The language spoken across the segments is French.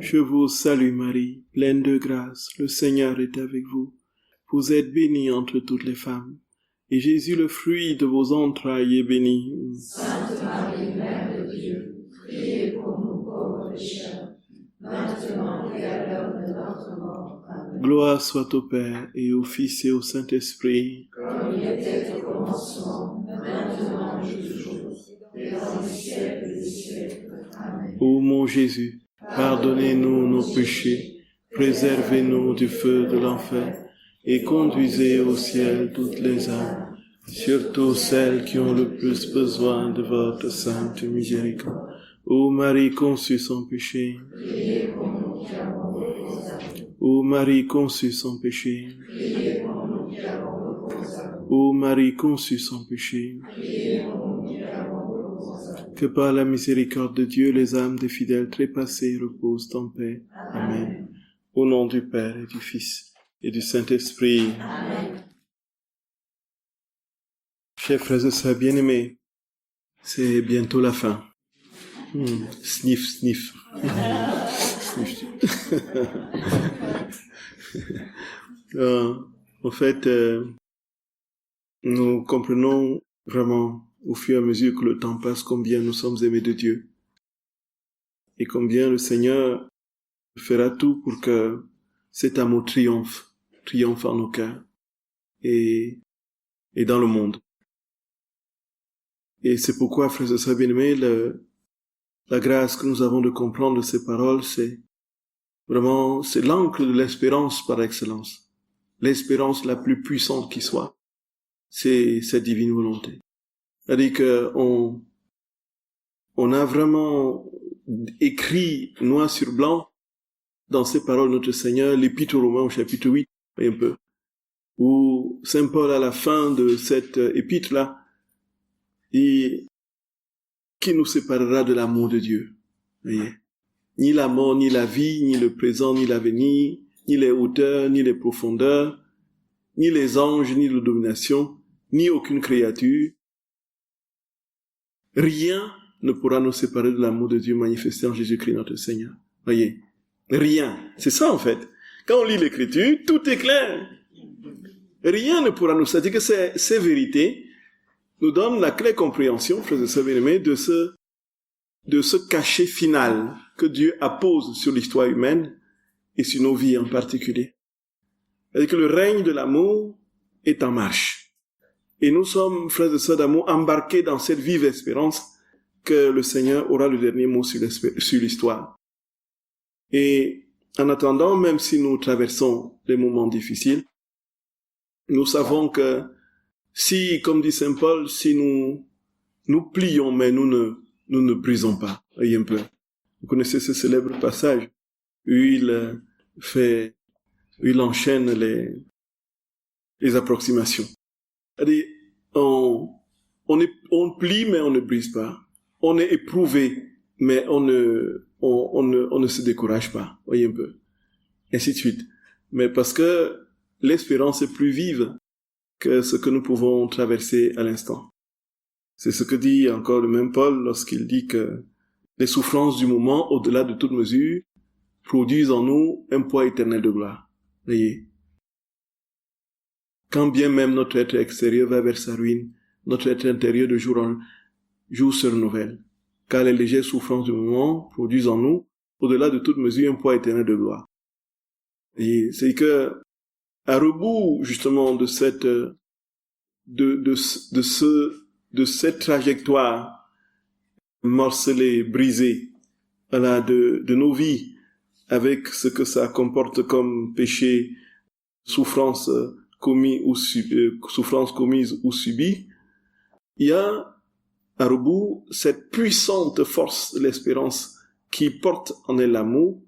Je vous salue Marie, pleine de grâce, le Seigneur est avec vous. Vous êtes bénie entre toutes les femmes, et Jésus, le fruit de vos entrailles, est béni. Sainte Marie, Mère de Dieu, priez pour nous pauvres pécheurs, maintenant et à l'heure de notre mort. Amen. Gloire soit au Père, et au Fils, et au Saint-Esprit. Comme il était au commencement, maintenant et toujours, et dans les siècles des siècles. Amen. Ô mon Jésus, pardonnez-nous nos péchés, préservez-nous du feu de l'enfer, et conduisez au ciel toutes les âmes, surtout celles qui ont le plus besoin de votre sainte miséricorde. Ô Marie conçue sans péché, Priez pour nous qui avons recours à vous. ô Marie conçue sans péché, Priez pour nous qui avons recours à vous. ô Marie conçue sans péché, Priez pour nous qui avons recours à vous. que par la miséricorde de Dieu, les âmes des fidèles trépassés reposent en paix. Amen. Au nom du Père et du Fils et du Saint-Esprit. Amen. Chers frères et sœurs bien-aimés, c'est bientôt la fin. Sniff, sniff. Sniff. En fait, nous comprenons vraiment au fur et à mesure que le temps passe combien nous sommes aimés de Dieu et combien le Seigneur fera tout pour que cet amour triomphe en nos cœurs et dans le monde. Et c'est pourquoi, frères et sœurs bien-aimés, la grâce que nous avons de comprendre ces paroles, c'est l'encre de l'espérance par excellence. L'espérance la plus puissante qui soit, c'est cette divine volonté. C'est-à-dire qu'on a vraiment écrit noir sur blanc dans ces paroles notre Seigneur, l'Épître aux Romains au chapitre 8, un peu, où Saint Paul à la fin de cette épître-là, et qui nous séparera de l'amour de Dieu. Voyez? Ni la mort, ni la vie, ni le présent, ni l'avenir, ni les hauteurs, ni les profondeurs, ni les anges, ni la domination, ni aucune créature. Rien ne pourra nous séparer de l'amour de Dieu manifesté en Jésus-Christ notre Seigneur. Voyez? Rien. C'est ça en fait. Quand on lit l'Écriture, tout est clair. Rien ne pourra nous séparer. Que ces vérités nous donnent la claire compréhension, frères et sœurs bien-aimés, de ce cachet final que Dieu appose sur l'histoire humaine et sur nos vies en particulier. C'est-à-dire que le règne de l'amour est en marche. Et nous sommes, frères et sœurs d'amour, embarqués dans cette vive espérance que le Seigneur aura le dernier mot sur l'histoire. Et en attendant, même si nous traversons des moments difficiles, nous savons que si, comme dit Saint Paul, si nous plions, mais nous ne brisons pas. Voyez un peu. Vous connaissez ce célèbre passage où il enchaîne les approximations. C'est-à-dire, on plie, mais on ne brise pas. On est éprouvé, mais on ne se décourage pas. Voyez un peu. Ainsi de suite. Mais parce que l'espérance est plus vive que ce que nous pouvons traverser à l'instant. C'est ce que dit encore le même Paul lorsqu'il dit que les souffrances du moment, au-delà de toute mesure, produisent en nous un poids éternel de gloire. Voyez. Quand bien même notre être extérieur va vers sa ruine, notre être intérieur de jour en jour se renouvelle. Car les légères souffrances du moment produisent en nous, au-delà de toute mesure, un poids éternel de gloire. Et c'est que, à rebours, justement, de cette trajectoire morcelée, brisée, voilà, de nos vies, avec ce que ça comporte comme péché, souffrance commise ou subie, il y a, à rebours, cette puissante force de l'espérance qui porte en elle l'amour,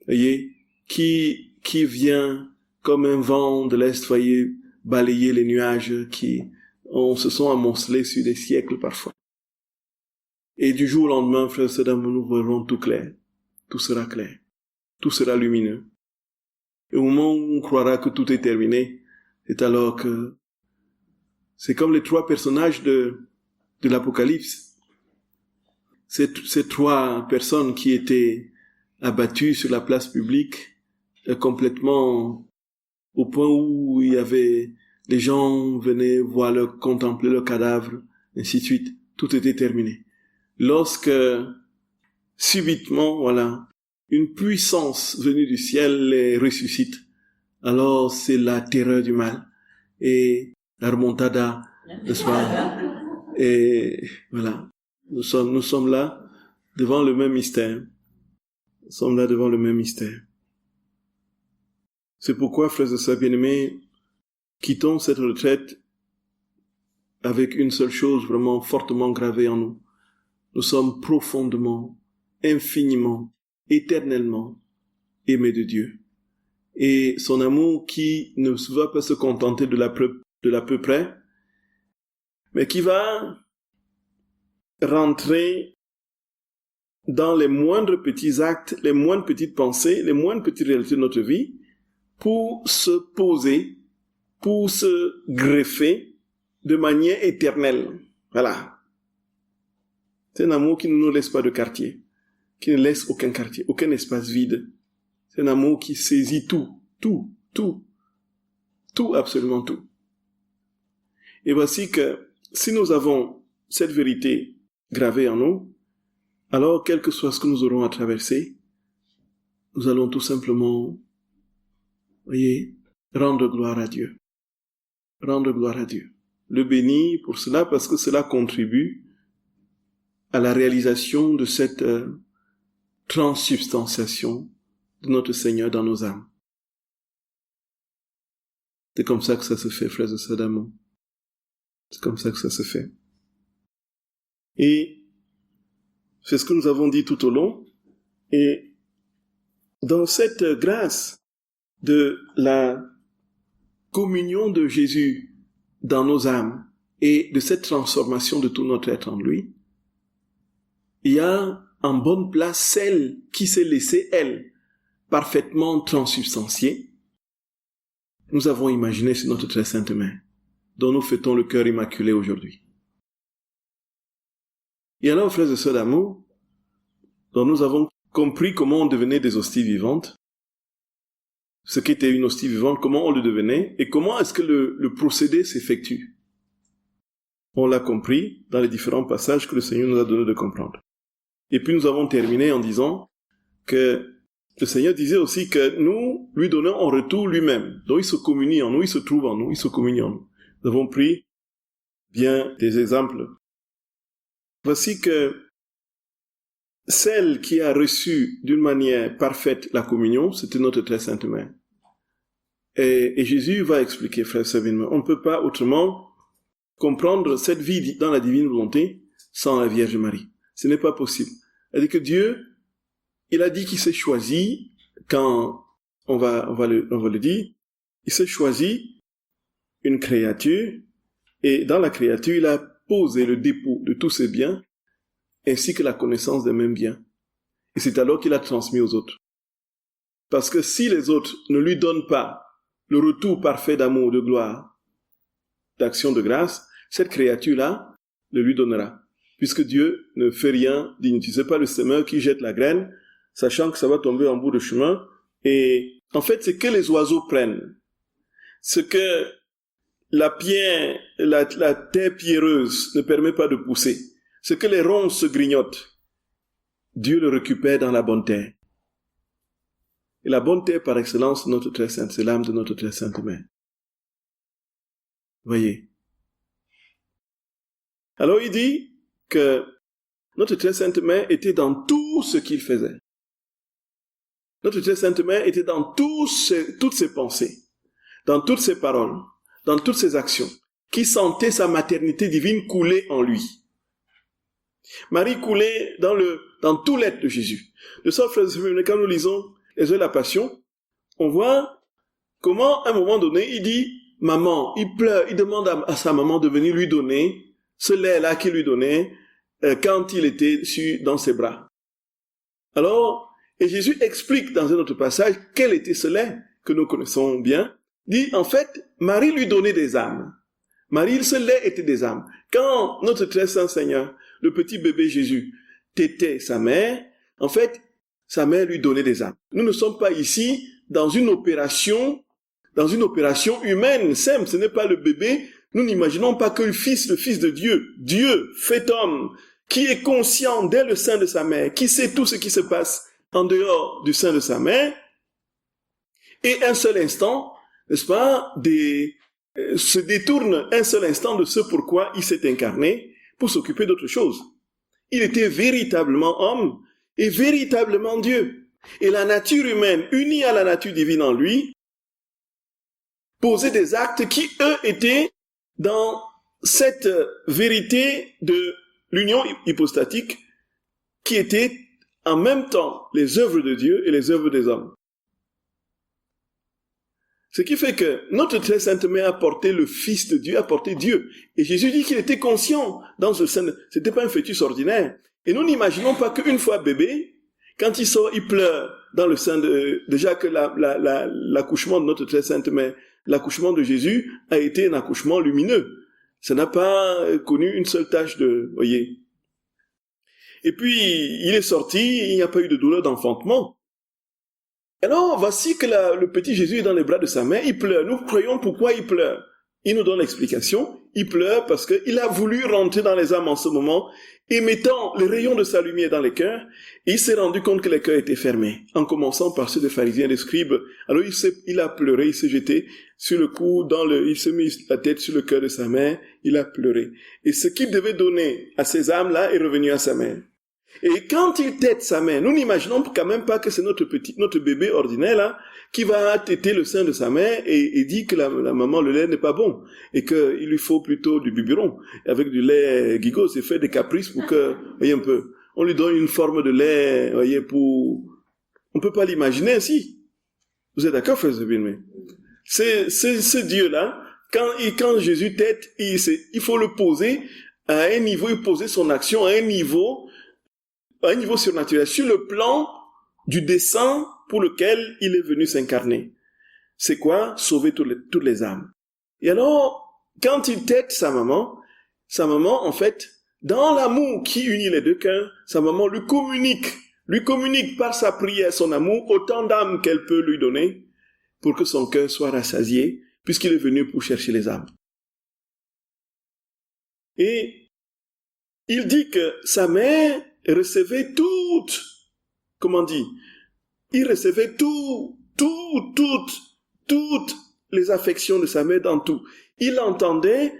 voyez, qui vient comme un vent de l'Est, voyez, balayer les nuages qui se sont amoncelés sur des siècles parfois. Et du jour au lendemain, frères et sœurs d'amour, nous verrons tout clair. Tout sera clair. Tout sera lumineux. Et au moment où on croira que tout est terminé, c'est alors que c'est comme les trois personnages de l'Apocalypse. ces 3 personnes qui étaient abattues sur la place publique, complètement au point où il y avait, les gens venaient voir contempler leur cadavre, ainsi de suite. Tout était terminé. Lorsque, subitement, voilà, une puissance venue du ciel les ressuscite, alors c'est la terreur du mal et la remontada, n'est-ce pas? Et voilà, nous sommes là devant le même mystère. Nous sommes là devant le même mystère. C'est pourquoi, frères et sœurs bien-aimés, quittons cette retraite avec une seule chose vraiment fortement gravée en nous. Nous sommes profondément, infiniment, éternellement aimés de Dieu. Et son amour qui ne va pas se contenter de l'à peu près, mais qui va rentrer dans les moindres petits actes, les moindres petites pensées, les moindres petites réalités de notre vie, pour se poser, pour se greffer de manière éternelle. Voilà. C'est un amour qui ne nous laisse pas de quartier, qui ne laisse aucun quartier, aucun espace vide. C'est un amour qui saisit tout, absolument tout. Et voici que si nous avons cette vérité gravée en nous, alors quel que soit ce que nous aurons à traverser, nous allons tout simplement, voyez, rendre gloire à Dieu. Rendre gloire à Dieu. Le bénir pour cela, parce que cela contribue à la réalisation de cette transsubstantiation de notre Seigneur dans nos âmes. C'est comme ça que ça se fait, frères et sœurs d'amour. C'est comme ça que ça se fait. Et c'est ce que nous avons dit tout au long. Et dans cette grâce de la communion de Jésus dans nos âmes et de cette transformation de tout notre être en lui, il y a en bonne place celle qui s'est laissée, elle, parfaitement transsubstantiée. Nous avons imaginé sur notre très sainte main, dont nous fêtons le cœur immaculé aujourd'hui. Et alors, frères et sœurs d'amour, dont nous avons compris comment on devenait des hosties vivantes, ce qu'était une hostie vivante, comment on le devenait, et comment est-ce que le procédé s'effectue. On l'a compris dans les différents passages que le Seigneur nous a donné de comprendre. Et puis nous avons terminé en disant que le Seigneur disait aussi que nous lui donnons en retour lui-même. Donc il se communie en nous, il se trouve en nous, il se communie en nous. Nous avons pris bien des exemples. Voici que celle qui a reçu d'une manière parfaite la communion, c'était notre très sainte mère. Et Jésus va expliquer, frère Sabine, on ne peut pas autrement comprendre cette vie dans la divine volonté sans la Vierge Marie. Ce n'est pas possible. C'est-à-dire que Dieu, il a dit qu'il s'est choisi, quand on va le dire, il s'est choisi une créature, et dans la créature, il a posé le dépôt de tous ses biens, ainsi que la connaissance des mêmes biens. Et c'est alors qu'il a transmis aux autres. Parce que si les autres ne lui donnent pas le retour parfait d'amour, de gloire, d'action de grâce, cette créature-là le lui donnera. Puisque Dieu ne fait rien d'inutile. C'est pas le semeur qui jette la graine, sachant que ça va tomber en bout de chemin. Et en fait, c'est que les oiseaux prennent. Ce que la terre pierreuse ne permet pas de pousser. Ce que les ronces se grignotent, Dieu le récupère dans la bonne terre. Et la bonne terre par excellence, notre très sainte, c'est l'âme de notre très sainte mère. Voyez. Alors il dit que notre très sainte mère était dans tout ce qu'il faisait. Notre très sainte mère était dans toutes ses pensées, dans toutes ses paroles, dans toutes ses actions, qui sentait sa maternité divine couler en lui. Marie coulait dans tout l'être de Jésus. De sorte, frères et sœurs, quand nous lisons les œuvres de la Passion, on voit comment, à un moment donné, il dit, maman, il pleure, il demande à sa maman de venir lui donner ce lait-là qu'il lui donnait quand il était dans ses bras. Alors, et Jésus explique dans un autre passage quel était ce lait que nous connaissons bien. Il dit, en fait, Marie lui donnait des âmes. Marie, ce lait était des âmes. Quand notre très saint Seigneur, le petit bébé Jésus, tétait sa mère, en fait, sa mère lui donnait des âmes. Nous ne sommes pas ici dans une opération humaine simple. Ce n'est pas le bébé. Nous n'imaginons pas que le fils de Dieu, Dieu fait homme, qui est conscient dès le sein de sa mère, qui sait tout ce qui se passe en dehors du sein de sa mère, et un seul instant, n'est-ce pas, se détourne un seul instant de ce pourquoi il s'est incarné pour s'occuper d'autre chose. Il était véritablement homme et véritablement Dieu. Et la nature humaine, unie à la nature divine en lui, posait des actes qui, eux, étaient dans cette vérité de l'union hypostatique qui était en même temps les œuvres de Dieu et les œuvres des hommes. Ce qui fait que notre très sainte mère a porté le Fils de Dieu, a porté Dieu. Et Jésus dit qu'il était conscient dans ce sein. C'était pas un fœtus ordinaire. Et nous n'imaginons pas qu'une fois bébé, quand il sort, il pleure dans le sein de... Déjà que l'accouchement de notre très sainte mère, l'accouchement de Jésus a été un accouchement lumineux. Ça n'a pas connu une seule tache de... Voyez. Et puis, il est sorti, il n'y a pas eu de douleur d'enfantement. Alors, voici que le petit Jésus est dans les bras de sa mère, il pleure. Nous croyons pourquoi il pleure. Il nous donne l'explication. Il pleure parce qu'il a voulu rentrer dans les âmes en ce moment, et mettant les rayons de sa lumière dans les cœurs, il s'est rendu compte que les cœurs étaient fermés, en commençant par ceux des pharisiens et des scribes. Alors il a pleuré, il s'est jeté sur le cou, il s'est mis la tête sur le cœur de sa mère, il a pleuré. Et ce qu'il devait donner à ces âmes-là est revenu à sa mère. Et quand il tète sa mère, nous n'imaginons quand même pas que c'est notre bébé ordinaire là, qui va téter le sein de sa mère et dit que la maman, le lait n'est pas bon, et qu'il lui faut plutôt du biberon, avec du lait gigot, c'est fait des caprices pour que, voyez un peu, on lui donne une forme de lait, voyez, on peut pas l'imaginer ainsi. Vous êtes d'accord, frère Zebin? C'est ce Dieu-là, quand Jésus tète, il faut le poser à un niveau, il poser son action à un niveau surnaturel, sur le plan du dessein pour lequel il est venu s'incarner. C'est quoi? Sauver toutes les âmes. Et alors, quand il tète sa maman, en fait, dans l'amour qui unit les deux cœurs, sa maman lui communique par sa prière son amour, autant d'âmes qu'elle peut lui donner, pour que son cœur soit rassasié, puisqu'il est venu pour chercher les âmes. Et il dit que sa mère recevait il recevait toutes les affections de sa mère dans tout. Il entendait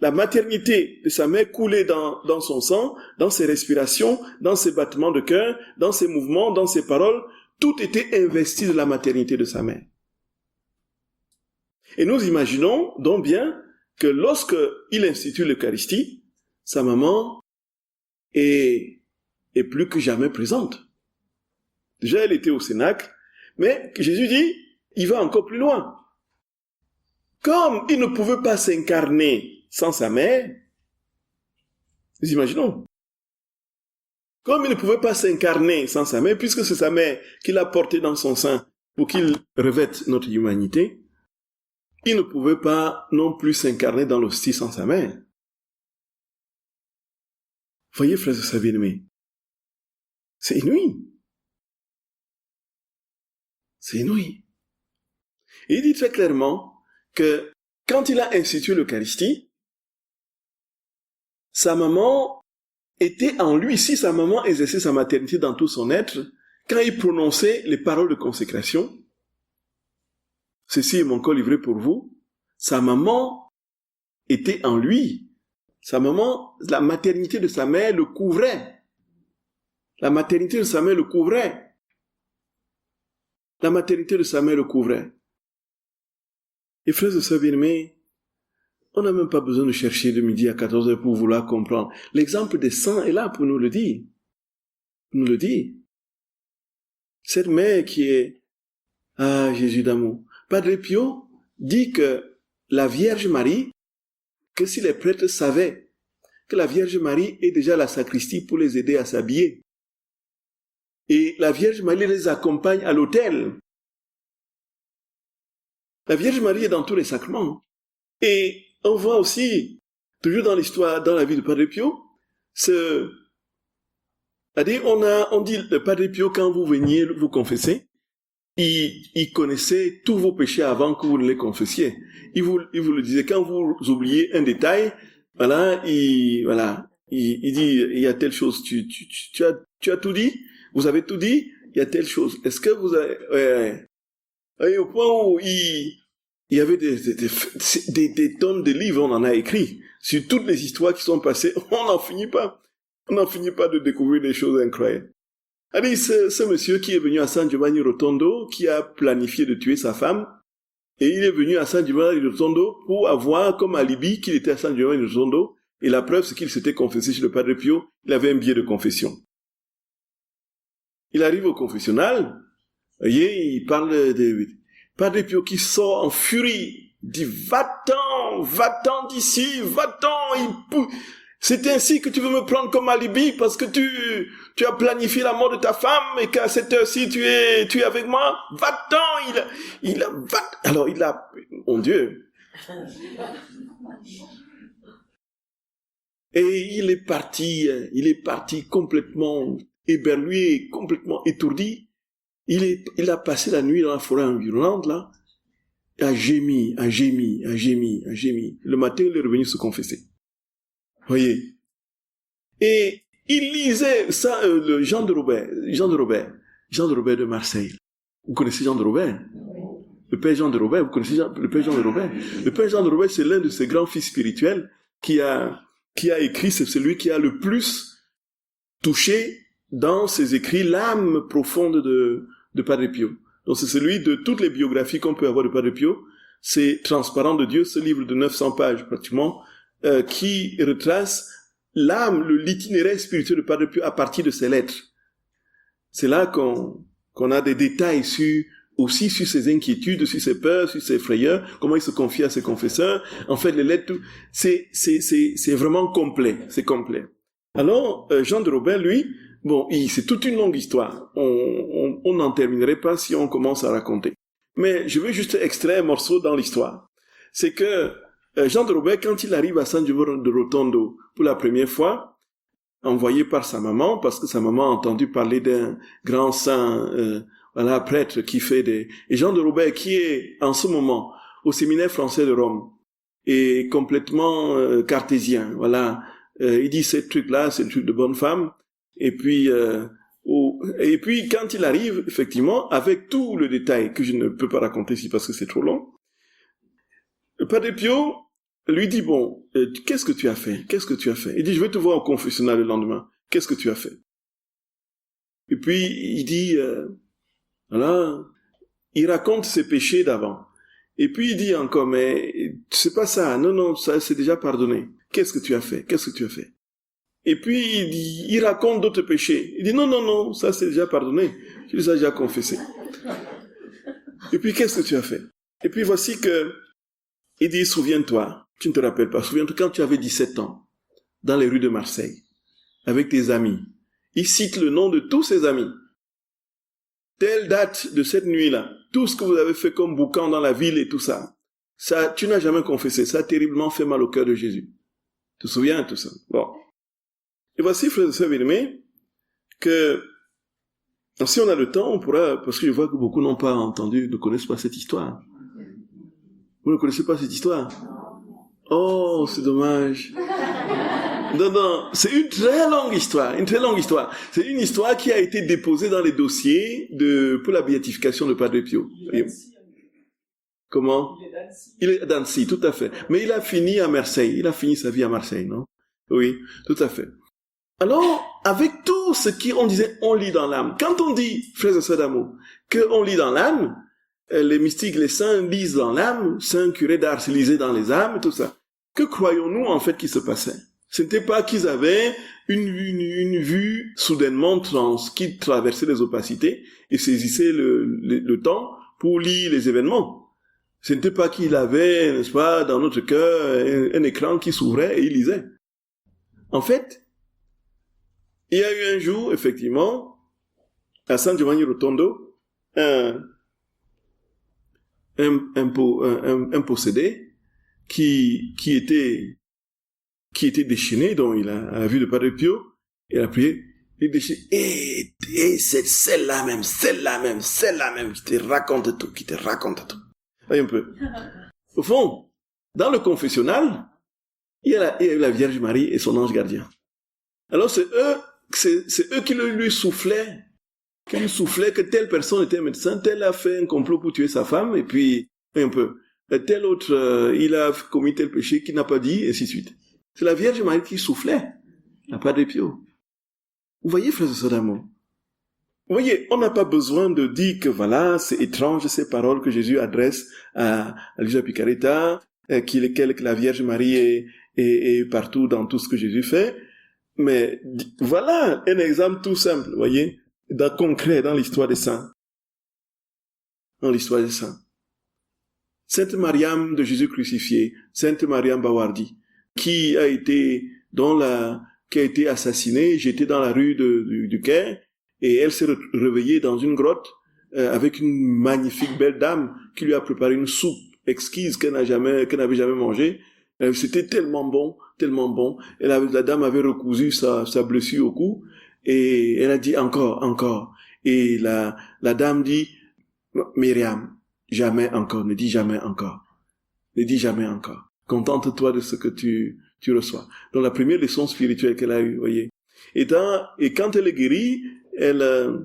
la maternité de sa mère couler dans son sang, dans ses respirations, dans ses battements de cœur, dans ses mouvements, dans ses paroles. Tout était investi de la maternité de sa mère. Et nous imaginons donc bien que lorsque il institue l'Eucharistie, sa maman est plus que jamais présente. Déjà, elle était au Cénacle, mais Jésus dit, il va encore plus loin. Comme il ne pouvait pas s'incarner sans sa mère, nous imaginons. Comme il ne pouvait pas s'incarner sans sa mère, puisque c'est sa mère qui l'a porté dans son sein pour qu'il revête notre humanité, il ne pouvait pas non plus s'incarner dans l'hostie sans sa mère. Voyez, frères et sœurs bien-aimés, c'est inouï. C'est inouï. Et il dit très clairement que quand il a institué l'Eucharistie, sa maman était en lui, si sa maman exerçait sa maternité dans tout son être, quand il prononçait les paroles de consécration, ceci est mon corps livré pour vous, sa maman était en lui. Sa maman, la maternité de sa mère le couvrait. La maternité de sa mère le couvrait. La maternité de sa mère le couvrait. Et frères et sœurs bien-aimés, on n'a même pas besoin de chercher de midi à 14h pour vouloir comprendre. L'exemple des saints est là pour nous le dire. Nous le dit. Cette mère qui est, Jésus d'amour. Padre Pio dit que la Vierge Marie, que si les prêtres savaient que la Vierge Marie est déjà à la sacristie pour les aider à s'habiller, et la Vierge Marie les accompagne à l'autel. La Vierge Marie est dans tous les sacrements. Et on voit aussi, toujours dans l'histoire, dans la vie de Padre Pio, C'est-à-dire, on dit, le Padre Pio, quand vous veniez vous confesser, il connaissait tous vos péchés avant que vous ne les confessiez. Il vous le disait, quand vous oubliez un détail, il dit, il y a telle chose, tu as tout dit? Vous avez tout dit? Il y a telle chose. Est-ce que vous avez, et au point où il y avait des tonnes de livres, on en a écrit, sur toutes les histoires qui sont passées, on n'en finit pas. On n'en finit pas de découvrir des choses incroyables. Allez, ce monsieur qui est venu à San Giovanni Rotondo, qui a planifié de tuer sa femme, et il est venu à San Giovanni Rotondo pour avoir comme alibi qu'il était à San Giovanni Rotondo, et la preuve c'est qu'il s'était confessé chez le Padre Pio, il avait un billet de confession. Il arrive au confessionnal, voyez, il parle de Padre Pio qui sort en furie, dit va-t'en d'ici, va-t'en, c'est ainsi que tu veux me prendre comme alibi parce que tu as planifié la mort de ta femme et qu'à cette heure-ci tu es avec moi. Va-t'en, mon Dieu. Et il est parti complètement éberlué, complètement étourdi. Il a passé la nuit dans la forêt environnante, là, a gémi. Le matin, il est revenu se confesser. Voyez. Et il lisait ça, Jean de Robert de Marseille. Vous connaissez Jean de Robert? Le père Jean de Robert, vous connaissez le père Jean de Robert? Le père Jean de Robert, c'est l'un de ses grands fils spirituels qui a écrit, c'est celui qui a le plus touché dans ses écrits l'âme profonde de Padre Pio. Donc c'est celui de toutes les biographies qu'on peut avoir de Padre Pio. C'est Transparent de Dieu, ce livre de 900 pages pratiquement, qui retrace l'âme, l'itinéraire spirituel de Padre Pio à partir de ses lettres. C'est là qu'on a des détails aussi sur ses inquiétudes, sur ses peurs, sur ses frayeurs, comment il se confie à ses confesseurs. En fait, les lettres, c'est vraiment complet, c'est complet. Alors, Jean de Robert, lui, c'est toute une longue histoire. On n'en terminerait pas si on commence à raconter. Mais je veux juste extraire un morceau dans l'histoire. C'est que Jean de Robert, quand il arrive à San Giovanni de Rotondo pour la première fois, envoyé par sa maman, parce que sa maman a entendu parler d'un grand saint, prêtre qui fait Et Jean de Robert, qui est en ce moment au séminaire français de Rome, est complètement cartésien, il dit ces trucs-là, c'est le truc de bonne femme, et puis quand il arrive, effectivement, avec tout le détail que je ne peux pas raconter ici parce que c'est trop long, le Padre Pio lui dit, qu'est-ce que tu as fait? Il dit, je vais te voir au confessionnal le lendemain. Qu'est-ce que tu as fait? Et puis, il dit, il raconte ses péchés d'avant. Et puis, il dit encore, mais c'est pas ça. Non, ça, c'est déjà pardonné. Qu'est-ce que tu as fait? Et puis, il raconte d'autres péchés. Il dit, non, ça, c'est déjà pardonné. Je les ai déjà confessés. Et puis, qu'est-ce que tu as fait? Et puis, voici il dit, souviens-toi, tu ne te rappelles pas, souviens-toi quand tu avais 17 ans, dans les rues de Marseille, avec tes amis. Il cite le nom de tous ses amis. Telle date de cette nuit-là, tout ce que vous avez fait comme boucan dans la ville et tout ça, tu n'as jamais confessé, ça a terriblement fait mal au cœur de Jésus. Tu te souviens de tout ça? Bon. Et voici, frères et sœurs bien-aimés, que si on a le temps, on pourra, parce que je vois que beaucoup n'ont pas entendu, ne connaissent pas cette histoire. Vous ne connaissez pas cette histoire? Oh, c'est dommage. Non, c'est une très longue histoire. C'est une histoire qui a été déposée dans les dossiers pour la béatification de Padre Pio. Comment? Il est d'Annecy, tout à fait. Mais il a fini à Marseille. Il a fini sa vie à Marseille, non? Oui, tout à fait. Alors, avec tout ce qu'on disait, on lit dans l'âme. Quand on dit, frères et sœurs d'amour, qu'on lit dans l'âme, les mystiques, les saints lisent dans l'âme, saint curé d'Ars lisait dans les âmes, tout ça. Que croyons-nous en fait qui se passait? Ce n'était pas qu'ils avaient une vue soudainement qui traversait les opacités et saisissait le temps pour lire les événements. Ce n'était pas qu'il avait, n'est-ce pas, dans notre cœur, un écran qui s'ouvrait et il lisait. En fait, il y a eu un jour, effectivement, à San Giovanni Rotondo, un possédé qui était déchaîné, donc il a vu le Padre Pio, et a prié, Il dit, c'est celle-là même, qui te raconte tout. Voyez un peu. Au fond, dans le confessionnal, il y a la Vierge Marie et son ange gardien. Alors c'est eux qui lui soufflaient, que telle personne était médecin, tel a fait un complot pour tuer sa femme, et puis, un peu, tel autre, il a commis tel péché qu'il n'a pas dit, et ainsi de suite. C'est la Vierge Marie qui soufflait, la Padre Pio. Vous voyez, frères et sœurs d'amour? Vous voyez, on n'a pas besoin de dire que voilà, c'est étrange ces paroles que Jésus adresse à Luisa Picaretta, que la Vierge Marie est partout dans tout ce que Jésus fait. Mais voilà un exemple tout simple, vous voyez, concret dans l'histoire des saints. Sainte Mariam de Jésus crucifié, Sainte Mariam Bawardi, qui a été assassinée, jetée dans la rue du Caire, et elle s'est réveillée dans une grotte avec une magnifique belle dame qui lui a préparé une soupe exquise qu'elle n'avait jamais mangée. C'était tellement bon. Et la dame avait recousu sa blessure au cou, et elle a dit encore. Et la dame dit, Myriam, jamais encore, ne dis jamais encore. Contente-toi de ce que tu reçois. Donc la première leçon spirituelle qu'elle a eue, voyez. Et quand elle est guérie, la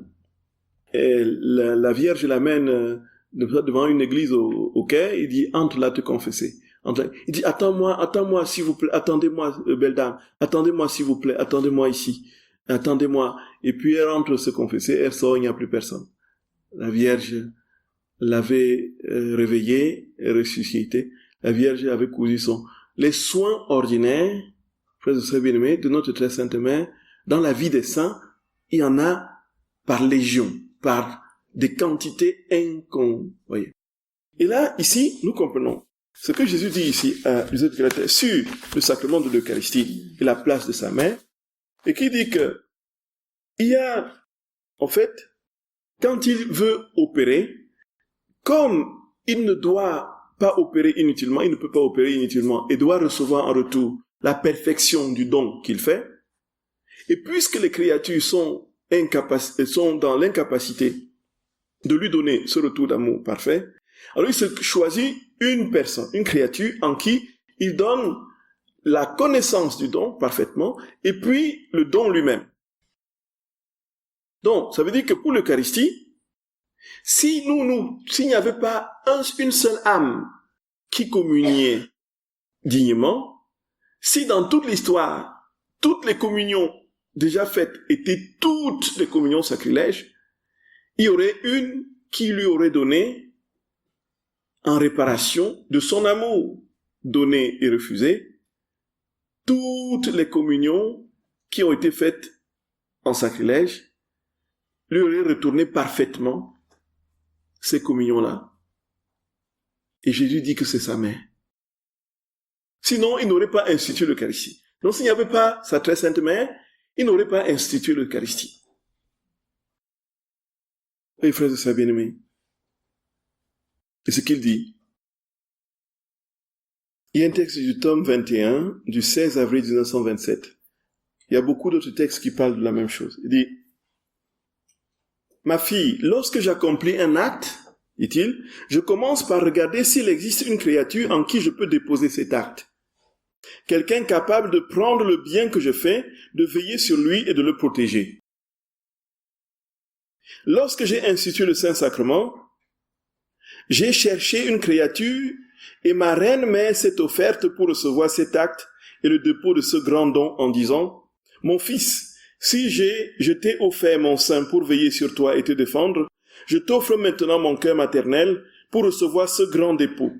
Vierge l'amène devant une église au quai, il dit, entre là te confesser. Il dit, attends-moi, s'il vous plaît, attendez-moi, belle dame, attendez-moi, s'il vous plaît, attendez-moi ici, attendez-moi. Et puis elle rentre se confesser, elle sort, il n'y a plus personne. La Vierge l'avait réveillée et ressuscitée. La Vierge avait cousu les soins ordinaires, frères et sœurs bien-aimés, de notre très sainte mère, dans la vie des saints, il y en a par légion, par des quantités voyez. Et là, ici, nous comprenons ce que Jésus dit ici à Luisa Picaretta sur le sacrement de l'Eucharistie et la place de sa mère, et qui dit que il y a, en fait, quand il veut opérer, comme il ne doit pas opérer inutilement, il ne peut pas opérer inutilement, et doit recevoir en retour la perfection du don qu'il fait, et puisque les créatures sont dans l'incapacité de lui donner ce retour d'amour parfait, alors il se choisit une personne, une créature en qui il donne la connaissance du don parfaitement, et puis le don lui-même. Donc, ça veut dire que pour l'Eucharistie, s'il n'y avait pas une seule âme qui communiait dignement, si dans toute l'histoire, toutes les communions déjà faites étaient toutes les communions sacrilèges, il y aurait une qui lui aurait donné, en réparation de son amour donné et refusé, toutes les communions qui ont été faites en sacrilège, lui aurait retourné parfaitement ces communions-là. Et Jésus dit que c'est sa mère. Sinon, il n'aurait pas institué l'Eucharistie. Donc, s'il n'y avait pas sa très sainte mère, il n'aurait pas institué l'Eucharistie. Et frères et sœurs bien-aimés, et ce qu'il dit, il y a un texte du tome 21, du 16 avril 1927. Il y a beaucoup d'autres textes qui parlent de la même chose. Il dit, « Ma fille, lorsque j'accomplis un acte, dit-il, je commence par regarder s'il existe une créature en qui je peux déposer cet acte. Quelqu'un capable de prendre le bien que je fais, de veiller sur lui et de le protéger. Lorsque j'ai institué le Saint-Sacrement, j'ai cherché une créature et ma reine mère s'est offerte pour recevoir cet acte et le dépôt de ce grand don en disant, « Mon fils, si je t'ai offert mon sein pour veiller sur toi et te défendre, je t'offre maintenant mon cœur maternel pour recevoir ce grand dépôt.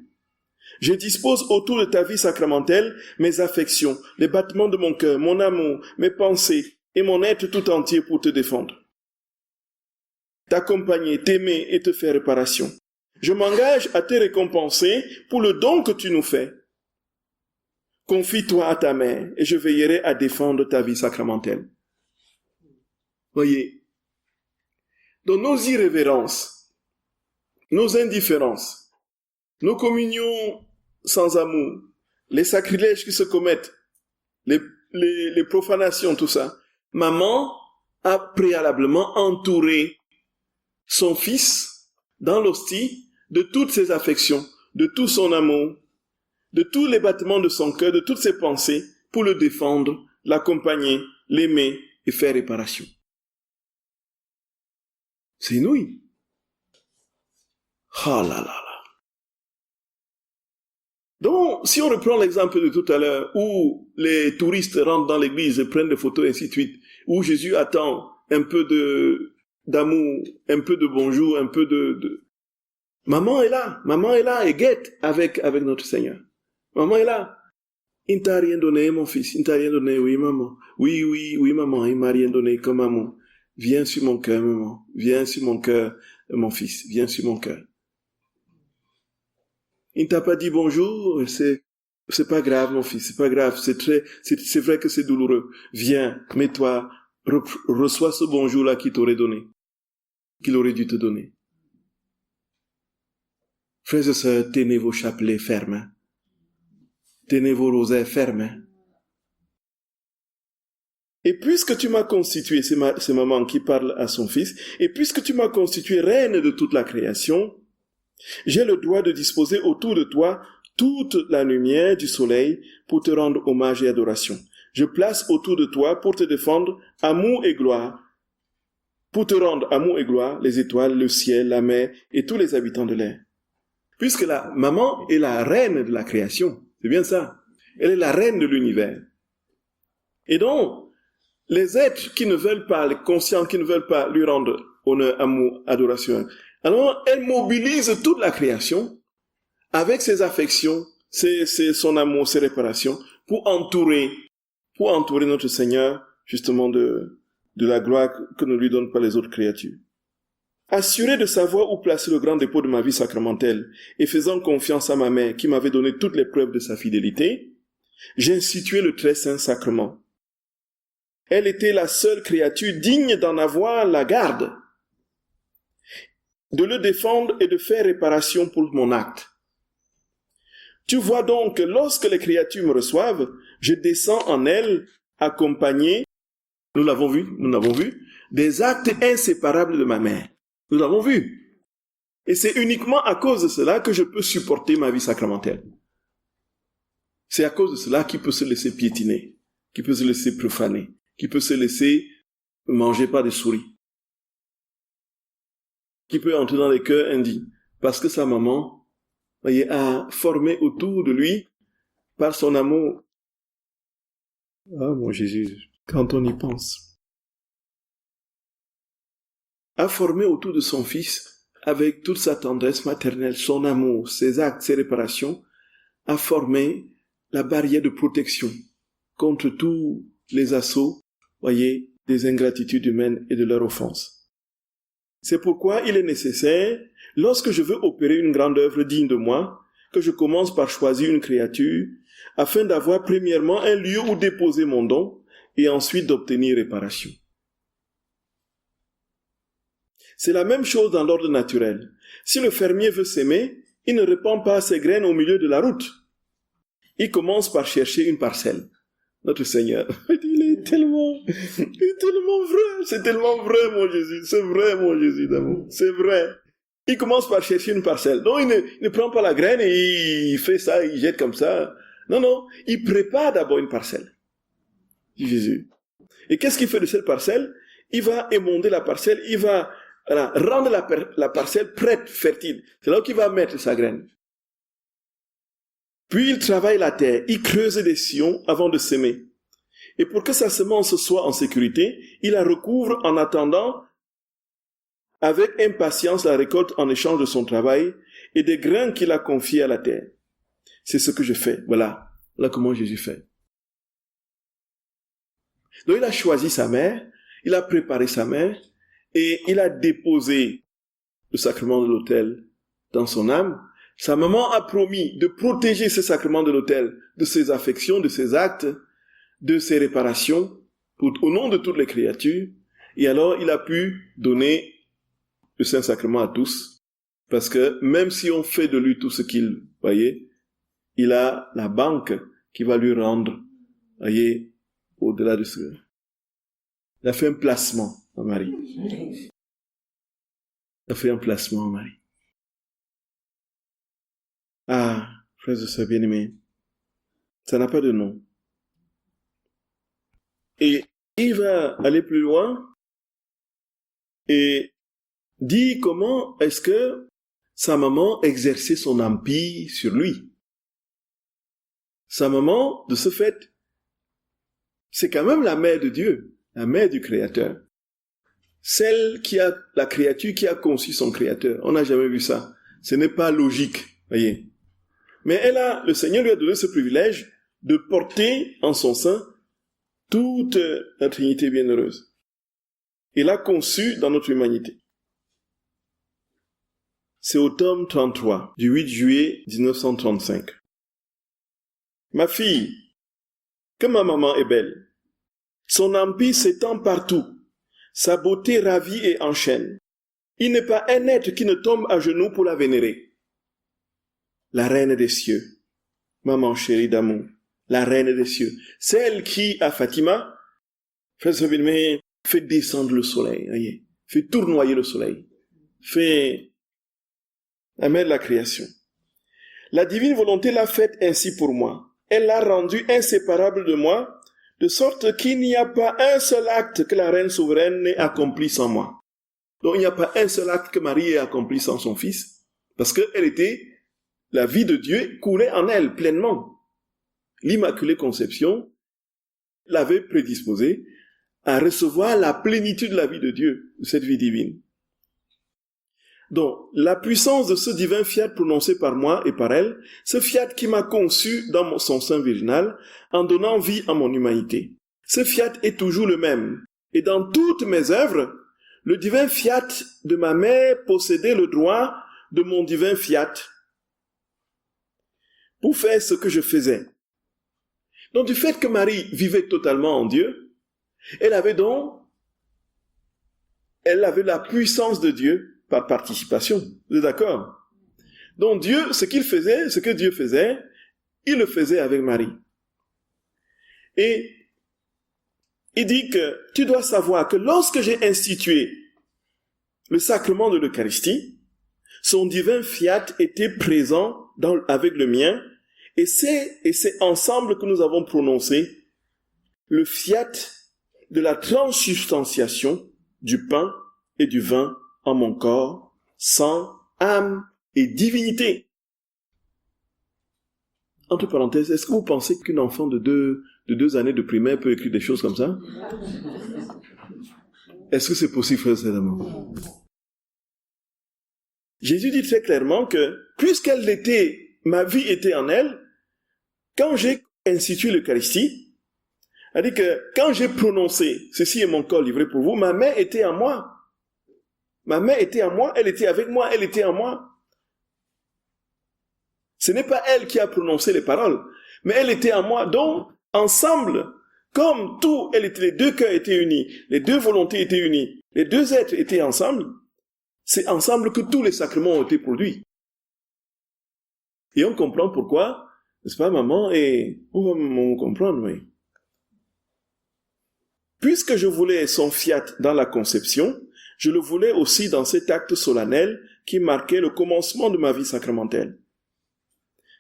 Je dispose autour de ta vie sacramentelle mes affections, les battements de mon cœur, mon amour, mes pensées et mon être tout entier pour te défendre. T'accompagner, t'aimer et te faire réparation. Je m'engage à te récompenser pour le don que tu nous fais. Confie-toi à ta mère et je veillerai à défendre ta vie sacramentelle. » Voyez, dans nos irrévérences, nos indifférences, nos communions sans amour, les sacrilèges qui se commettent, les profanations, tout ça, maman a préalablement entouré son Fils dans l'hostie de toutes ses affections, de tout son amour, de tous les battements de son cœur, de toutes ses pensées, pour le défendre, l'accompagner, l'aimer et faire réparation. C'est inouï. Ah là là là. Donc, si on reprend l'exemple de tout à l'heure, où les touristes rentrent dans l'église et prennent des photos et ainsi de suite, où Jésus attend un peu d'amour, un peu de bonjour, un peu de... Maman est là et guette avec notre Seigneur. Maman est là. Il ne t'a rien donné, mon fils, il ne t'a rien donné, oui, maman. Oui, maman, il ne m'a rien donné comme amour. Viens sur mon cœur, maman. Viens sur mon cœur, mon fils. Viens sur mon cœur. Il ne t'a pas dit bonjour, c'est pas grave, mon fils, c'est pas grave, c'est vrai que c'est douloureux. Viens, mets-toi, reçois ce bonjour-là qu'il t'aurait donné, qu'il aurait dû te donner. Frères et sœurs, tenez vos chapelets fermes. Tenez vos rosaires fermes. Et puisque tu m'as constitué, c'est maman qui parle à son fils, et puisque tu m'as constitué reine de toute la création, j'ai le droit de disposer autour de toi toute la lumière du soleil pour te rendre hommage et adoration. Je place autour de toi pour te défendre amour et gloire, pour te rendre amour et gloire, les étoiles, le ciel, la mer et tous les habitants de l'air. Puisque la maman est la reine de la création, c'est bien ça. Elle est la reine de l'univers. Et donc, les êtres qui ne veulent pas, les conscients qui ne veulent pas lui rendre honneur, amour, adoration, alors elle mobilise toute la création avec ses affections, son amour, ses réparations, pour entourer notre Seigneur, justement, de la gloire que ne lui donnent pas les autres créatures. Assuré de savoir où placer le grand dépôt de ma vie sacramentelle et faisant confiance à ma mère qui m'avait donné toutes les preuves de sa fidélité, j'ai institué le très saint sacrement. Elle était la seule créature digne d'en avoir la garde, de le défendre et de faire réparation pour mon acte. Tu vois donc que lorsque les créatures me reçoivent, je descends en elles, accompagné, nous l'avons vu, des actes inséparables de ma mère. Nous l'avons vu. Et c'est uniquement à cause de cela que je peux supporter ma vie sacramentelle. C'est à cause de cela qu'il peut se laisser piétiner, qu'il peut se laisser profaner, qu'il peut se laisser manger par des souris, qui peut entrer dans les cœurs indignes, parce que sa maman, voyez, a formé autour de lui, par son amour. Ah, mon Jésus, quand on y pense. A formé autour de son fils, avec toute sa tendresse maternelle, son amour, ses actes, ses réparations, a formé la barrière de protection contre tous les assauts, voyez, des ingratitudes humaines et de leur offense. C'est pourquoi il est nécessaire, lorsque je veux opérer une grande œuvre digne de moi, que je commence par choisir une créature, afin d'avoir premièrement un lieu où déposer mon don, et ensuite d'obtenir réparation. C'est la même chose dans l'ordre naturel. Si le fermier veut s'aimer, il ne répand pas ses graines au milieu de la route. Il commence par chercher une parcelle. Notre Seigneur, il est tellement vrai, c'est tellement vrai, mon Jésus, c'est vrai, mon Jésus d'amour, c'est vrai. Il commence par chercher une parcelle. Non, il ne prend pas la graine et il fait ça, il jette comme ça. Non, il prépare d'abord une parcelle. Jésus. Et qu'est-ce qu'il fait de cette parcelle? Il va émonder la parcelle, il va rendre la parcelle prête, fertile. C'est là qu'il va mettre sa graine. Puis il travaille la terre, il creuse des sillons avant de s'aimer. Et pour que sa semence soit en sécurité, il la recouvre en attendant avec impatience la récolte en échange de son travail et des grains qu'il a confiés à la terre. C'est ce que je fais. Voilà comment Jésus fait. Donc il a choisi sa mère, il a préparé sa mère et il a déposé le sacrement de l'autel dans son âme. Sa maman a promis de protéger ce sacrement de l'autel de ses affections, de ses actes, de ses réparations, au nom de toutes les créatures. Et alors, il a pu donner le Saint-Sacrement à tous, parce que même si on fait de lui tout ce qu'il, voyez, il a la banque qui va lui rendre, voyez, au-delà de ce Il a fait un placement à Marie. Il a fait un placement à Marie. Ah, frères et sœurs bien-aimés, ça n'a pas de nom. Et il va aller plus loin et dit comment est-ce que sa maman exerçait son empire sur lui. Sa maman, de ce fait, c'est quand même la mère de Dieu, la mère du Créateur. Celle qui a, la créature qui a conçu son Créateur. On n'a jamais vu ça. Ce n'est pas logique, voyez. Mais le Seigneur lui a donné ce privilège de porter en son sein toute la Trinité bienheureuse. Il l'a conçu dans notre humanité. C'est au tome 33, du 8 juillet 1935. Ma fille, que ma maman est belle. Son empire s'étend partout. Sa beauté ravit et enchaîne. Il n'est pas un être qui ne tombe à genoux pour la vénérer. La reine des cieux, maman chérie d'amour, la reine des cieux, celle qui, à Fatima, fait descendre le soleil, voyez, fait tournoyer le soleil, fait la mère de la création. La divine volonté l'a faite ainsi pour moi. Elle l'a rendue inséparable de moi, de sorte qu'il n'y a pas un seul acte que la reine souveraine n'ait accompli sans moi. Donc il n'y a pas un seul acte que Marie ait accompli sans son fils, parce qu'elle était, la vie de Dieu coulait en elle pleinement. L'Immaculée Conception l'avait prédisposée à recevoir la plénitude de la vie de Dieu, de cette vie divine. Donc, la puissance de ce divin fiat prononcé par moi et par elle, ce fiat qui m'a conçu dans son sein virginal, en donnant vie à mon humanité. Ce fiat est toujours le même. Et dans toutes mes œuvres, le divin fiat de ma mère possédait le droit de mon divin fiat pour faire ce que je faisais. Donc, du fait que Marie vivait totalement en Dieu, elle avait la puissance de Dieu par participation. Vous êtes d'accord? Donc Dieu, ce que Dieu faisait, il le faisait avec Marie. Et il dit que tu dois savoir que lorsque j'ai institué le sacrement de l'Eucharistie, son divin fiat était présent avec le mien, et c'est ensemble que nous avons prononcé le fiat de la transsubstantiation du pain et du vin en mon corps, sang, âme et divinité. Entre parenthèses, est-ce que vous pensez qu'un enfant de deux années de primaire peut écrire des choses comme ça? Est-ce que c'est possible, frère et sœurs? Jésus dit très clairement que, ma vie était en elle, quand j'ai institué l'Eucharistie, elle dit que quand j'ai prononcé « Ceci est mon corps livré pour vous », ma main était en moi. Ma mère était en moi, elle était avec moi, elle était en moi. Ce n'est pas elle qui a prononcé les paroles, mais elle était en moi. Donc, ensemble, comme tout, les deux cœurs étaient unis, les deux volontés étaient unies, les deux êtres étaient ensemble, c'est ensemble que tous les sacrements ont été produits. Et on comprend pourquoi, n'est-ce pas, maman, et on va comprendre, oui. Puisque je voulais son fiat dans la conception, je le voulais aussi dans cet acte solennel qui marquait le commencement de ma vie sacramentelle.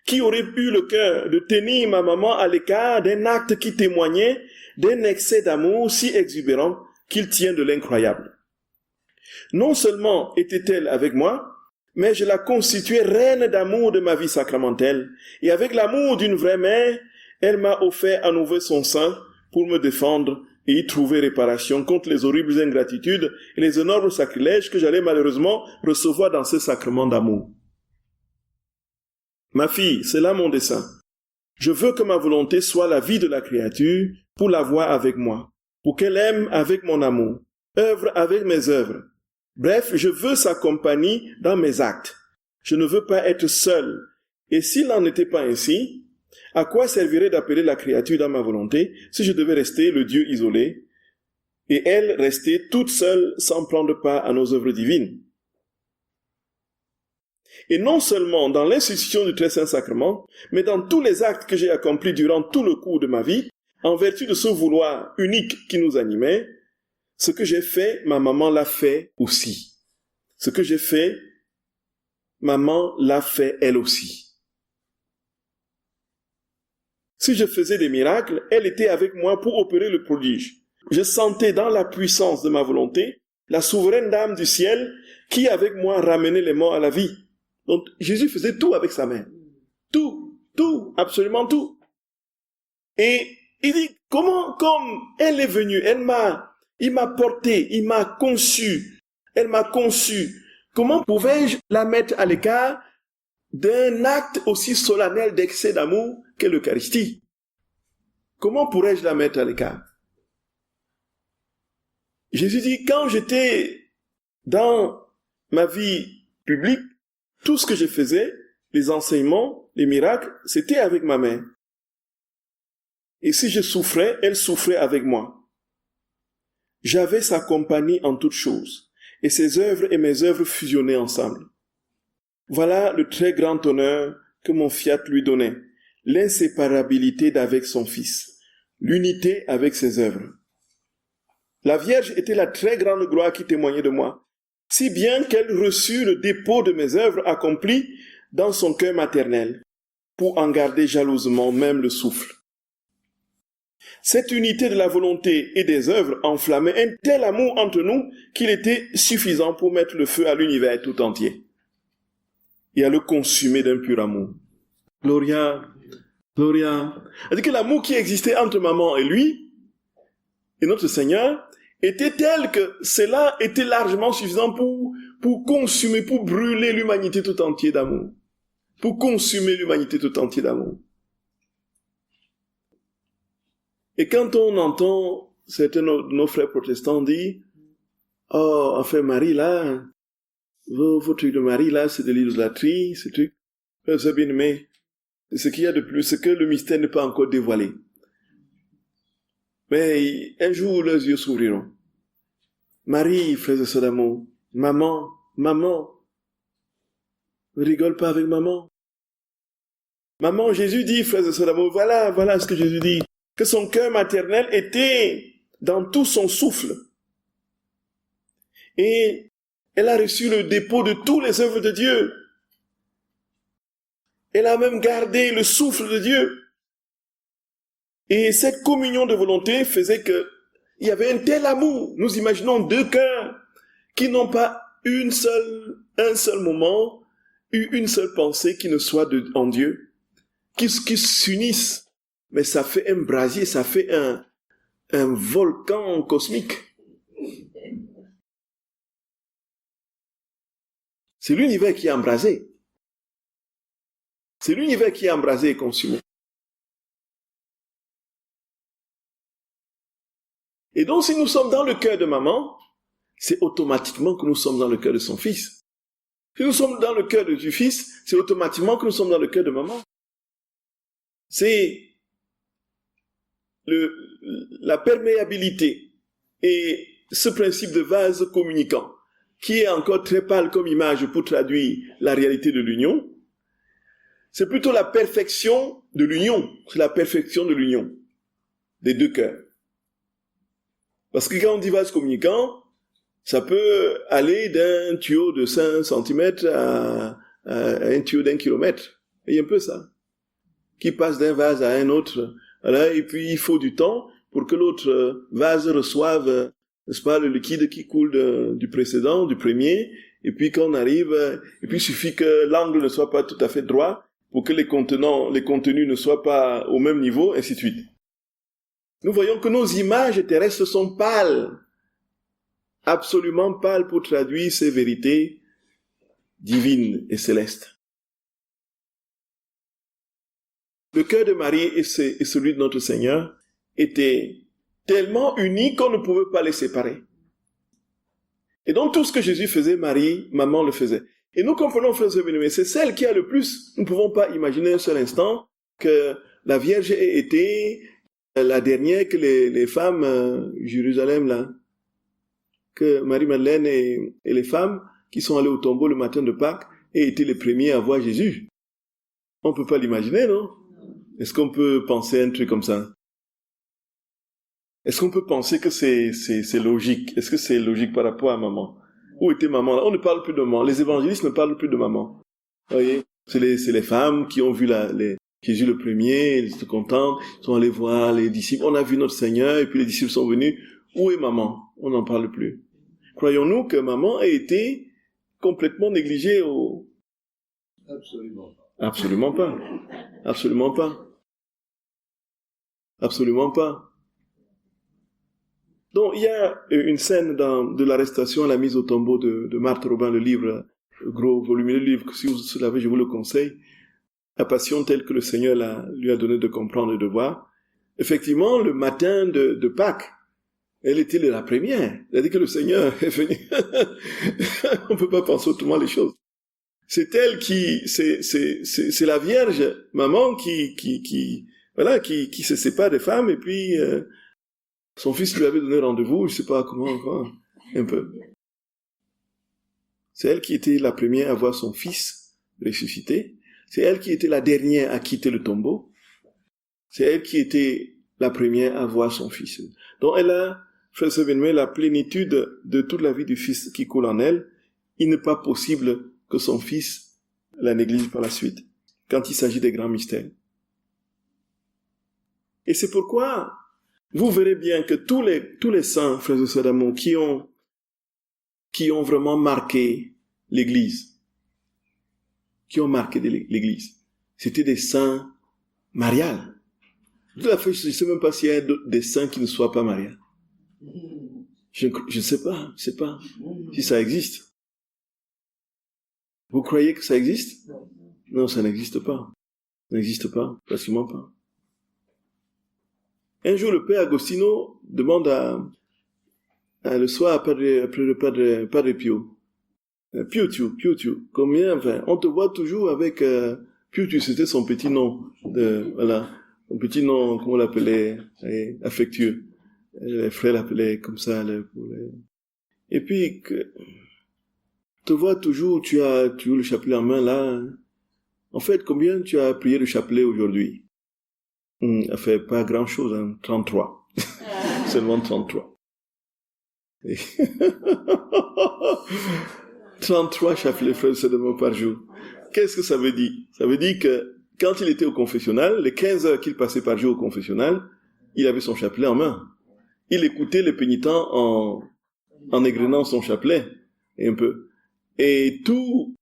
Qui aurait eu le cœur de tenir ma maman à l'écart d'un acte qui témoignait d'un excès d'amour si exubérant qu'il tient de l'incroyable. Non seulement était-elle avec moi, mais je la constituais reine d'amour de ma vie sacramentelle, et avec l'amour d'une vraie mère, elle m'a offert à nouveau son sein pour me défendre et y trouver réparation contre les horribles ingratitudes et les énormes sacrilèges que j'allais malheureusement recevoir dans ce sacrement d'amour. Ma fille, c'est là mon dessein. Je veux que ma volonté soit la vie de la créature pour l'avoir avec moi, pour qu'elle aime avec mon amour, œuvre avec mes œuvres. Bref, je veux sa compagnie dans mes actes. Je ne veux pas être seul. Et s'il n'en était pas ainsi, à quoi servirait d'appeler la créature dans ma volonté si je devais rester le Dieu isolé et elle rester toute seule sans prendre part à nos œuvres divines? Et non seulement dans l'institution du très saint sacrement, mais dans tous les actes que j'ai accomplis durant tout le cours de ma vie, en vertu de ce vouloir unique qui nous animait, Ce que j'ai fait, ma maman l'a fait aussi. Ce que j'ai fait, maman l'a fait elle aussi. Si je faisais des miracles, elle était avec moi pour opérer le prodige. Je sentais dans la puissance de ma volonté la souveraine dame du ciel qui avec moi ramenait les morts à la vie. Donc Jésus faisait tout avec sa main. Tout, absolument tout. Et il dit, comme elle est venue, il m'a porté, il m'a conçu, elle m'a conçu. Comment pouvais-je la mettre à l'écart d'un acte aussi solennel d'excès d'amour qu'est l'Eucharistie? Comment pourrais-je la mettre à l'écart? Jésus dit, quand j'étais dans ma vie publique, tout ce que je faisais, les enseignements, les miracles, c'était avec ma main. Et si je souffrais, elle souffrait avec moi. J'avais sa compagnie en toutes choses, et ses œuvres et mes œuvres fusionnaient ensemble. Voilà le très grand honneur que mon fiat lui donnait, l'inséparabilité d'avec son Fils, l'unité avec ses œuvres. La Vierge était la très grande gloire qui témoignait de moi, si bien qu'elle reçut le dépôt de mes œuvres accomplies dans son cœur maternel, pour en garder jalousement même le souffle. Cette unité de la volonté et des œuvres enflammait un tel amour entre nous qu'il était suffisant pour mettre le feu à l'univers tout entier et à le consumer d'un pur amour. Gloria. C'est-à-dire que l'amour qui existait entre maman et lui, et notre Seigneur, était tel que cela était largement suffisant pour consumer, pour brûler l'humanité tout entière d'amour. Pour consumer l'humanité tout entière d'amour. Et quand on entend certains de nos frères protestants dire, oh, enfin Marie là, vos trucs de Marie là, c'est de l'idolâtrie, ces trucs. C'est bien aimé. Ce qu'il y a de plus, c'est que le mystère n'est pas encore dévoilé. Mais un jour, leurs yeux s'ouvriront. Marie, frères et sœurs d'amour, maman, ne rigole pas avec maman. Maman, Jésus dit, frères et sœurs d'amour, voilà ce que Jésus dit, que son cœur maternel était dans tout son souffle. Et elle a reçu le dépôt de toutes les œuvres de Dieu. Elle a même gardé le souffle de Dieu. Et cette communion de volonté faisait qu'il y avait un tel amour. Nous imaginons deux cœurs qui n'ont pas un seul moment, eu une seule pensée qui ne soit en Dieu, qui s'unissent. Mais ça fait un brasier, ça fait un volcan cosmique. C'est l'univers qui est embrasé. C'est l'univers qui est embrasé et consumé. Et donc, si nous sommes dans le cœur de maman, c'est automatiquement que nous sommes dans le cœur de son fils. Si nous sommes dans le cœur du fils, c'est automatiquement que nous sommes dans le cœur de maman. C'est la perméabilité et ce principe de vase communicant, qui est encore très pâle comme image pour traduire la réalité de l'union, c'est plutôt la perfection de l'union. C'est la perfection de l'union des deux cœurs. Parce que quand on dit vase communicant, ça peut aller d'un tuyau de 5 cm à un tuyau d'1 kilomètre. Il y a un peu ça. Qui passe d'un vase à un autre. Voilà, et puis il faut du temps pour que l'autre vase reçoive, n'est-ce pas, le liquide qui coule du précédent, du premier. Et puis quand on arrive, et puis il suffit que l'angle ne soit pas tout à fait droit pour que les contenus ne soient pas au même niveau, ainsi de suite. Nous voyons que nos images terrestres sont pâles, absolument pâles pour traduire ces vérités divines et célestes. Le cœur de Marie et celui de notre Seigneur étaient tellement unis qu'on ne pouvait pas les séparer. Et donc tout ce que Jésus faisait, Marie, maman le faisait. Et nous comprenons, frères et bien-aimés, c'est celle qui a le plus. Nous ne pouvons pas imaginer un seul instant que la Vierge ait été la dernière que les femmes, Jérusalem là, que Marie-Madeleine et les femmes qui sont allées au tombeau le matin de Pâques aient été les premiers à voir Jésus. On ne peut pas l'imaginer, non? Est-ce qu'on peut penser à un truc comme ça? Est-ce qu'on peut penser que c'est logique? Est-ce que c'est logique par rapport à maman? Où était maman là? On ne parle plus de maman. Les évangélistes ne parlent plus de maman. Vous voyez? C'est les femmes qui ont vu Jésus le premier, ils étaient contents, ils sont allés voir les disciples. On a vu notre Seigneur, et puis les disciples sont venus. Où est maman? On n'en parle plus. Croyons-nous que maman a été complètement négligée Absolument pas. Absolument pas. Absolument pas. Absolument pas. Donc, il y a une scène de l'arrestation à la mise au tombeau de Marthe Robin, le livre, le gros volumineux livre, que si vous l'avez, je vous le conseille. La passion telle que le Seigneur lui a donné de comprendre et de voir. Effectivement, le matin de Pâques, elle était la première. C'est-à-dire que le Seigneur est venu. On ne peut pas penser autrement les choses. C'est elle c'est la Vierge, maman, qui se sépare des femmes, et puis, son fils lui avait donné rendez-vous, je ne sais pas comment encore, un peu. C'est elle qui était la première à voir son fils ressuscité. C'est elle qui était la dernière à quitter le tombeau. C'est elle qui était la première à voir son fils. Donc elle a, frère Sévénemé, la plénitude de toute la vie du fils qui coule en elle. Il n'est pas possible que son fils la néglige par la suite, quand il s'agit des grands mystères. Et c'est pourquoi vous verrez bien que tous les saints, frères et sœurs d'amour, qui ont vraiment marqué l'Église, c'était des saints mariales. Tout à fait, je ne sais même pas s'il y a des saints qui ne soient pas mariales. Je ne sais pas si ça existe. Vous croyez que ça existe? Non, ça n'existe pas. Ça n'existe pas, pratiquement pas. Un jour, le père Agostino demande le soir, après le Padre Pio, Pio, combien, enfin, on te voit toujours avec Pio, c'était son petit nom, son petit nom, comment on l'appelait, affectueux. Les frères l'appelaient comme ça. Et puis, te vois toujours, tu as le chapelet en main là. En fait, combien tu as prié le chapelet aujourd'hui? Elle fait pas grand chose, 33. Seulement 33. 33 chapelets, frères, seulement par jour. Qu'est-ce que ça veut dire? Ça veut dire que quand il était au confessionnal, les 15 heures qu'il passait par jour au confessionnal, il avait son chapelet en main. Il écoutait les pénitents en égrenant son chapelet, un peu. Et tout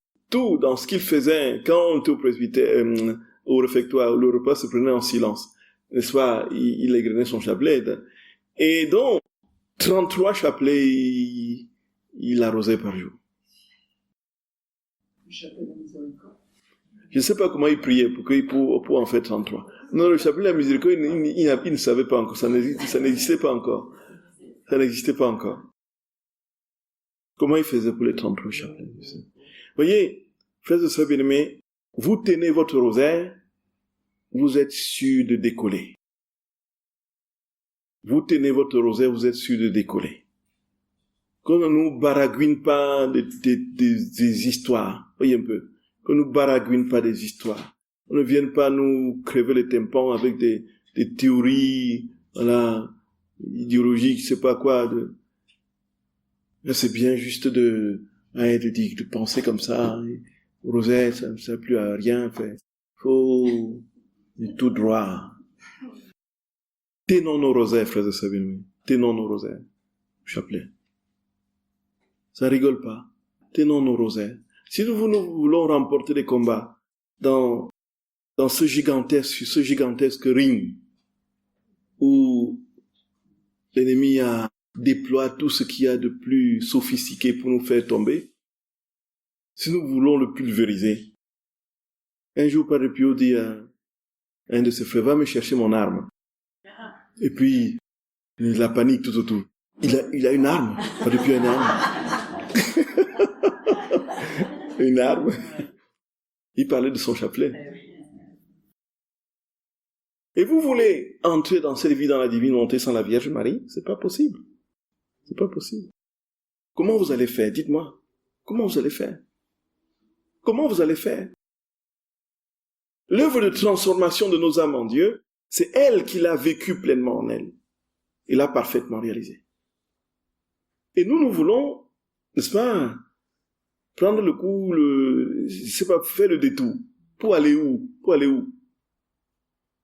dans ce qu'il faisait, quand on était au presbytère, au réfectoire, le repas se prenait en silence. N'est-ce pas? Il égrenait son chapelet. Et donc, 33 chapelets, il arrosait par jour. Le chapelet de la miséricorde. Je ne sais pas comment il priait pour en faire 33. Non, le chapelet de la miséricorde, il ne savait pas encore. Ça n'existait pas encore. Ça n'existait pas encore. Comment il faisait pour les 33 chapelets? Vous voyez, frères et sœurs bien-aimés, vous tenez votre rosaire, vous êtes sûr de décoller. Vous tenez votre rosaire, vous êtes sûr de décoller. Qu'on ne nous baragouine pas des histoires. Voyez un peu. Qu'on ne nous baragouine pas des histoires. On ne vienne pas nous crever les tympans avec des théories, idéologiques, je sais pas quoi. C'est bien juste de penser comme ça. Rosaire, ça ne sert plus à rien. Faut tout droit. Tenons nos rosaires, frères et sœurs bien-aimés. Tenons nos rosaires. Chapelet. Ça rigole pas. Tenons nos rosaires. Si nous voulons remporter des combats dans ce gigantesque ring où l'ennemi déploie tout ce qu'il y a de plus sophistiqué pour nous faire tomber, si nous voulons le pulvériser, un jour, Padre Pio dit à un de ses frères, va me chercher mon arme. Et puis, la panique tout autour. Il a une arme. Padre Pio a une arme. Une arme. Il parlait de son chapelet. Et vous voulez entrer dans cette vie dans la divine volonté sans la Vierge Marie? C'est pas possible. C'est pas possible. Comment vous allez faire? Dites-moi. Comment vous allez faire? Comment vous allez faire? L'œuvre de transformation de nos âmes en Dieu, c'est elle qui l'a vécu pleinement en elle. il l'a parfaitement réalisé. Et nous voulons, n'est-ce pas, prendre le coup, faire le détour. Pour aller où?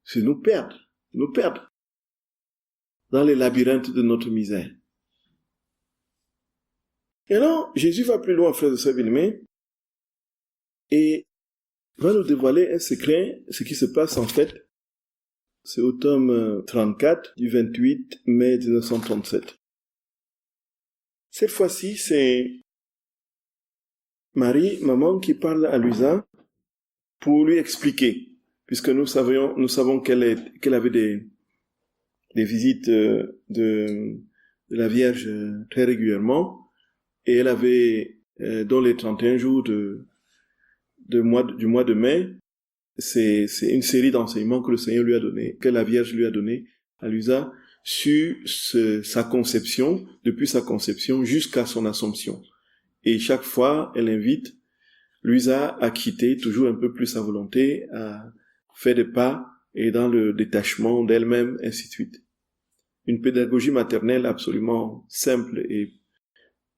C'est nous perdre dans les labyrinthes de notre misère. Et alors, Jésus va plus loin, frères et sœurs bien-aimés, et va nous dévoiler un secret, ce qui se passe en fait. C'est au tome 34 du 28 mai 1937. Cette fois-ci, c'est Marie, maman, qui parle à Luisa pour lui expliquer, puisque nous savons qu'elle avait des visites de la Vierge très régulièrement, et elle avait, dans les 31 jours du mois de mai, c'est une série d'enseignements que le Seigneur lui a donné, que la Vierge lui a donné à Luisa, sur sa conception, depuis sa conception jusqu'à son Assomption. Et chaque fois, elle invite Luisa à quitter toujours un peu plus sa volonté, à faire des pas et dans le détachement d'elle-même, ainsi de suite. Une pédagogie maternelle absolument simple et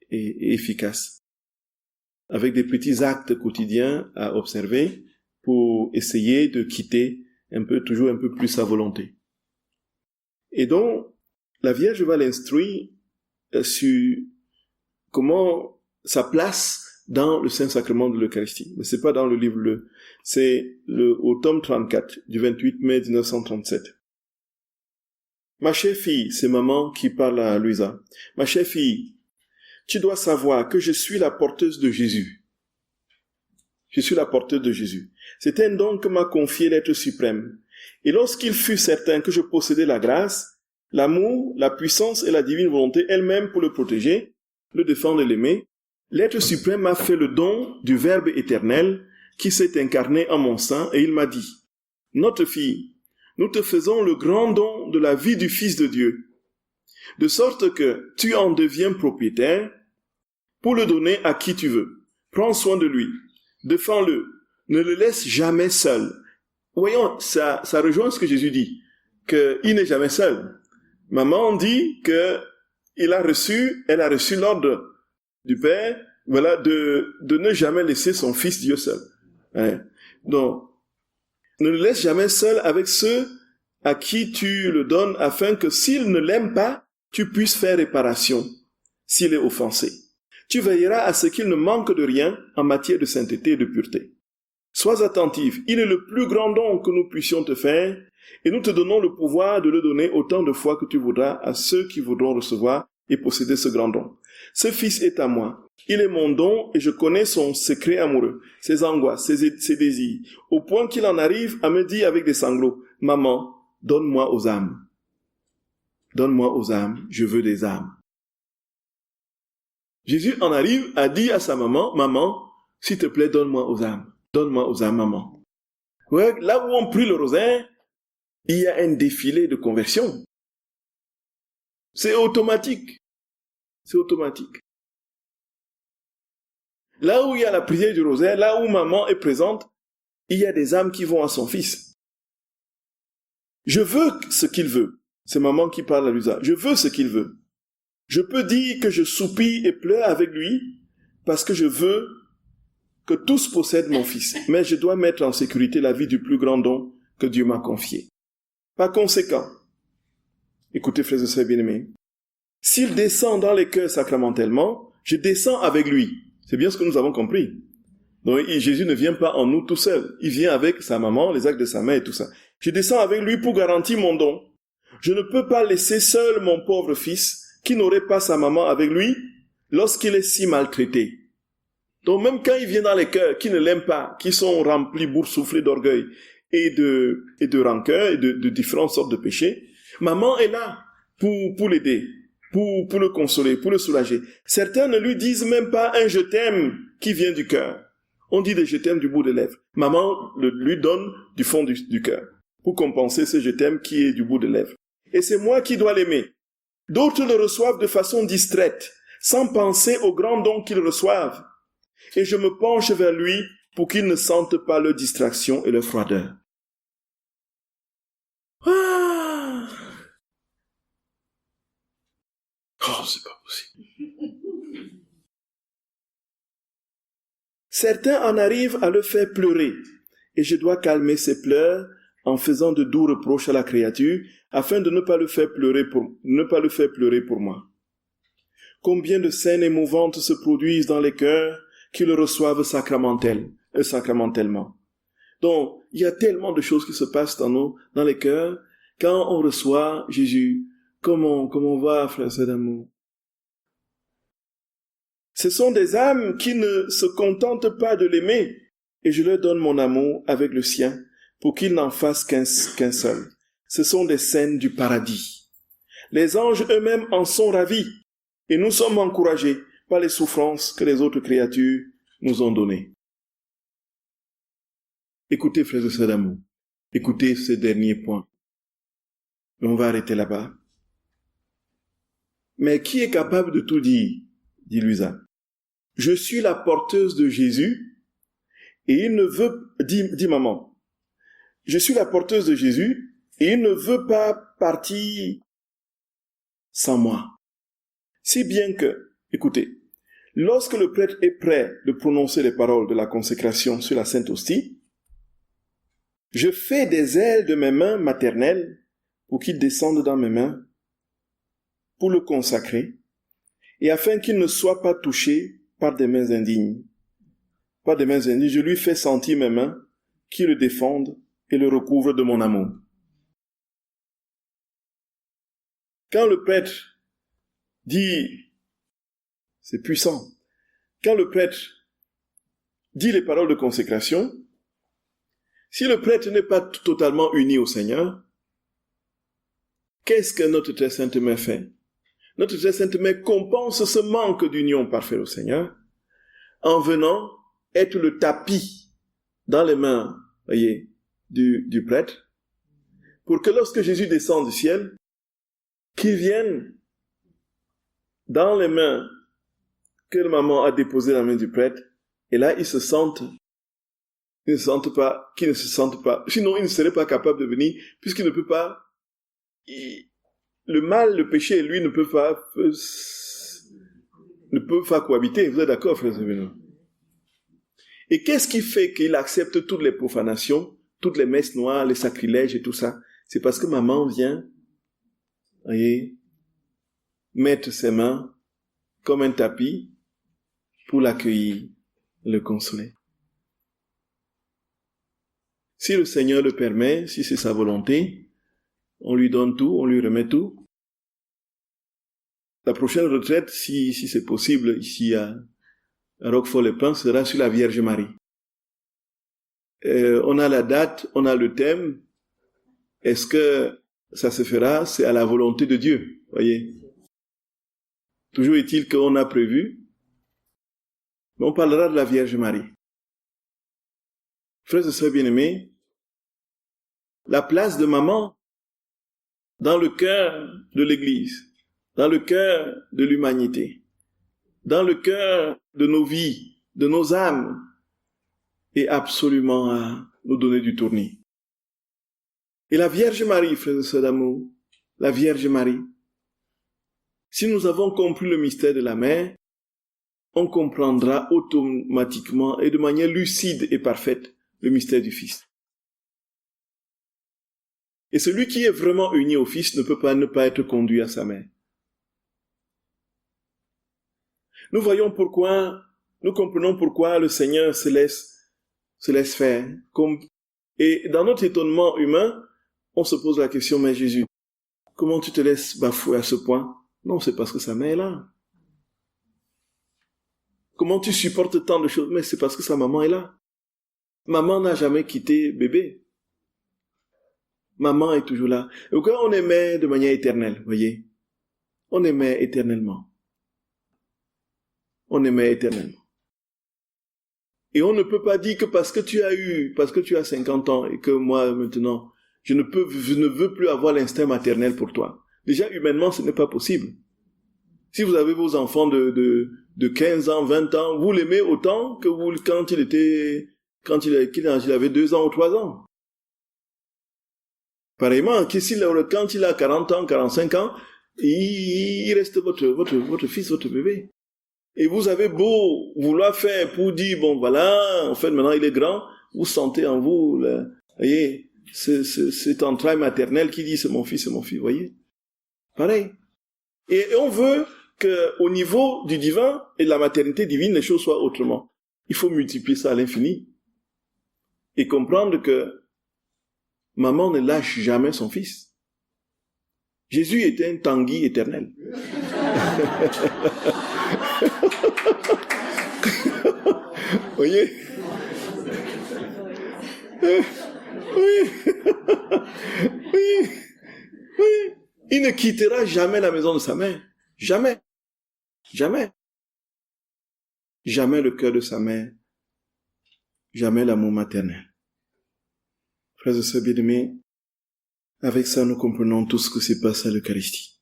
efficace, avec des petits actes quotidiens à observer pour essayer de quitter toujours un peu plus sa volonté. Et donc, la Vierge va l'instruire sur comment sa place dans le Saint-Sacrement de l'Eucharistie. Mais c'est pas dans le livre c'est au tome 34 du 28 mai 1937. Ma chère fille, c'est maman qui parle à Luisa. Ma chère fille, tu dois savoir que je suis la porteuse de Jésus. Je suis la porteuse de Jésus. C'est un don que m'a confié l'être suprême. Et lorsqu'il fut certain que je possédais la grâce, l'amour, la puissance et la divine volonté elle-même pour le protéger, le défendre et l'aimer, l'être suprême m'a fait le don du Verbe éternel qui s'est incarné en mon sein et il m'a dit, « Notre fille, nous te faisons le grand don de la vie du Fils de Dieu, de sorte que tu en deviens propriétaire pour le donner à qui tu veux. Prends soin de lui, défends-le, ne le laisse jamais seul. » Voyons, ça rejoint ce que Jésus dit, qu'il n'est jamais seul. Maman dit elle a reçu l'ordre du Père, voilà, de ne jamais laisser son Fils Dieu seul. Hein? Donc, ne le laisse jamais seul avec ceux à qui tu le donnes, afin que s'il ne l'aime pas, tu puisses faire réparation s'il est offensé. Tu veilleras à ce qu'il ne manque de rien en matière de sainteté et de pureté. Sois attentif, il est le plus grand don que nous puissions te faire, et nous te donnons le pouvoir de le donner autant de fois que tu voudras à ceux qui voudront recevoir et posséder ce grand don. Ce Fils est à moi, il est mon don et je connais son secret amoureux, ses angoisses, ses désirs, au point qu'il en arrive à me dire avec des sanglots, « Maman, donne-moi aux âmes. Donne-moi aux âmes, je veux des âmes. » Jésus en arrive à dire à sa maman, « Maman, s'il te plaît, donne-moi aux âmes. Donne-moi aux âmes, maman. » Ouais, là où on prie le rosaire, il y a un défilé de conversion. C'est automatique. C'est automatique. Là où il y a la prière du rosaire, là où maman est présente, il y a des âmes qui vont à son fils. Je veux ce qu'il veut. C'est maman qui parle à Luisa. Je veux ce qu'il veut. Je peux dire que je soupire et pleure avec lui parce que je veux que tous possèdent mon fils. Mais je dois mettre en sécurité la vie du plus grand don que Dieu m'a confié. Par conséquent, écoutez frères et sœurs bien-aimés, s'il descend dans les cœurs sacramentellement, je descends avec lui. C'est bien ce que nous avons compris. Donc Jésus ne vient pas en nous tout seul. Il vient avec sa maman, les actes de sa mère et tout ça. Je descends avec lui pour garantir mon don. Je ne peux pas laisser seul mon pauvre fils qui n'aurait pas sa maman avec lui lorsqu'il est si maltraité. Donc même quand il vient dans les cœurs qui ne l'aiment pas, qui sont remplis, boursouflés d'orgueil et de rancœur et de différentes sortes de péchés, maman est là pour l'aider, pour le consoler, pour le soulager. Certains ne lui disent même pas un « je t'aime » qui vient du cœur. On dit des « je t'aime » du bout des lèvres. Maman lui donne du fond du cœur pour compenser ce « je t'aime » qui est du bout des lèvres. Et c'est moi qui dois l'aimer. D'autres le reçoivent de façon distraite, sans penser au grand don qu'ils reçoivent. Et je me penche vers lui pour qu'ils ne sentent pas leur distraction et leur froideur. Ah! c'est pas possible. Certains en arrivent à le faire pleurer, et je dois calmer ses pleurs en faisant de doux reproches à la créature, afin de ne pas le faire pleurer pour moi. Combien de scènes émouvantes se produisent dans les cœurs qui le reçoivent sacramentellement. Donc, il y a tellement de choses qui se passent dans les cœurs, quand on reçoit Jésus. Comment va, frères et sœurs d'amour? Ce sont des âmes qui ne se contentent pas de l'aimer, et je leur donne mon amour avec le sien, pour qu'ils n'en fassent qu'un seul. Ce sont des scènes du paradis. Les anges eux-mêmes en sont ravis, et nous sommes encouragés par les souffrances que les autres créatures nous ont données. Écoutez, frères et sœurs d'amour, écoutez ce dernier point. On va arrêter là-bas. Mais qui est capable de tout dire? Dit Luisa. Je suis la porteuse de Jésus, et il ne veut, dit maman, je suis la porteuse de Jésus, et il ne veut pas partir sans moi. Si bien que, écoutez, lorsque le prêtre est prêt de prononcer les paroles de la consécration sur la Sainte Hostie, je fais des ailes de mes mains maternelles pour qu'il descende dans mes mains, pour le consacrer, et afin qu'il ne soit pas touché par des mains indignes. Par des mains indignes, je lui fais sentir mes mains qui le défendent et le recouvrent de mon amour. Quand le prêtre dit, c'est puissant, quand le prêtre dit les paroles de consécration, si le prêtre n'est pas totalement uni au Seigneur, qu'est-ce que notre très sainte mère fait? Notre très sainte mère compense ce manque d'union parfaite au Seigneur en venant être le tapis dans les mains, voyez, du prêtre, pour que lorsque Jésus descend du ciel, qu'il vienne dans les mains que la maman a déposées dans la main du prêtre, et là, qu'ils ne se sentent pas, sinon ils ne seraient pas capables de venir, puisqu'ils ne peuvent pas, le mal, le péché et lui ne peuvent pas cohabiter. Vous êtes d'accord, frères et sœurs? Et qu'est-ce qui fait qu'il accepte toutes les profanations, toutes les messes noires, les sacrilèges et tout ça? C'est parce que maman vient, voyez, mettre ses mains comme un tapis pour l'accueillir, le consoler. Si le Seigneur le permet, si c'est sa volonté, on lui donne tout, on lui remet tout. La prochaine retraite, si c'est possible, ici à Roquefort-les-Pins, sera sur la Vierge Marie. On a la date, on a le thème. Est-ce que ça se fera? C'est à la volonté de Dieu, voyez. Toujours est-il qu'on a prévu. Mais on parlera de la Vierge Marie. Frères et sœurs bien-aimés, la place de maman dans le cœur de l'Église, dans le cœur de l'humanité, dans le cœur de nos vies, de nos âmes, est absolument à nous donner du tournis. Et la Vierge Marie, frères et sœurs d'amour, la Vierge Marie, si nous avons compris le mystère de la mère, on comprendra automatiquement et de manière lucide et parfaite le mystère du Fils. Et celui qui est vraiment uni au Fils ne peut pas ne pas être conduit à sa mère. Nous comprenons pourquoi le Seigneur se laisse faire. Et dans notre étonnement humain, on se pose la question, mais Jésus, comment tu te laisses bafouer à ce point? Non, c'est parce que sa mère est là. Comment tu supportes tant de choses? Mais c'est parce que sa maman est là. Maman n'a jamais quitté bébé. Maman est toujours là. Et quand on aimait de manière éternelle, voyez, on aimait éternellement. On aimait éternellement. Et on ne peut pas dire que parce que tu as 50 ans et que moi maintenant, je ne veux plus avoir l'instinct maternel pour toi. Déjà, humainement, ce n'est pas possible. Si vous avez vos enfants de 15 ans, 20 ans, vous l'aimez autant que quand il avait 2 ans ou 3 ans. Pareillement, quand il a 40 ans, 45 ans, il reste votre fils, votre bébé. Et vous avez beau vouloir faire pour dire, bon voilà, en fait maintenant il est grand, vous sentez en vous, là, voyez, cet entraille maternel qui dit c'est mon fils, voyez. Pareil. Et on veut qu'au niveau du divin et de la maternité divine, les choses soient autrement. Il faut multiplier ça à l'infini. Et comprendre que maman ne lâche jamais son fils. Jésus était un Tanguy éternel. Voyez? Oui. Il ne quittera jamais la maison de sa mère. Jamais. Jamais. Jamais le cœur de sa mère. Jamais l'amour maternel. Frères et sœurs bien-aimés, avec ça nous comprenons tout ce que se passe à l'Eucharistie.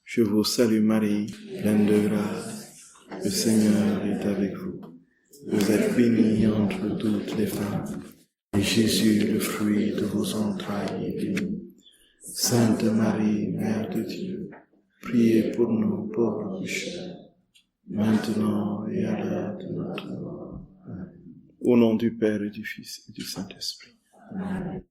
Je vous salue Marie, pleine de grâce. Le Seigneur est avec vous. Vous êtes bénie entre toutes les femmes. Et Jésus, le fruit de vos entrailles, est béni. Sainte Marie, Mère de Dieu, priez pour nous pauvres pécheurs, maintenant et à l'heure de notre mort. Amen. Au nom du Père et du Fils et du Saint-Esprit. Amen.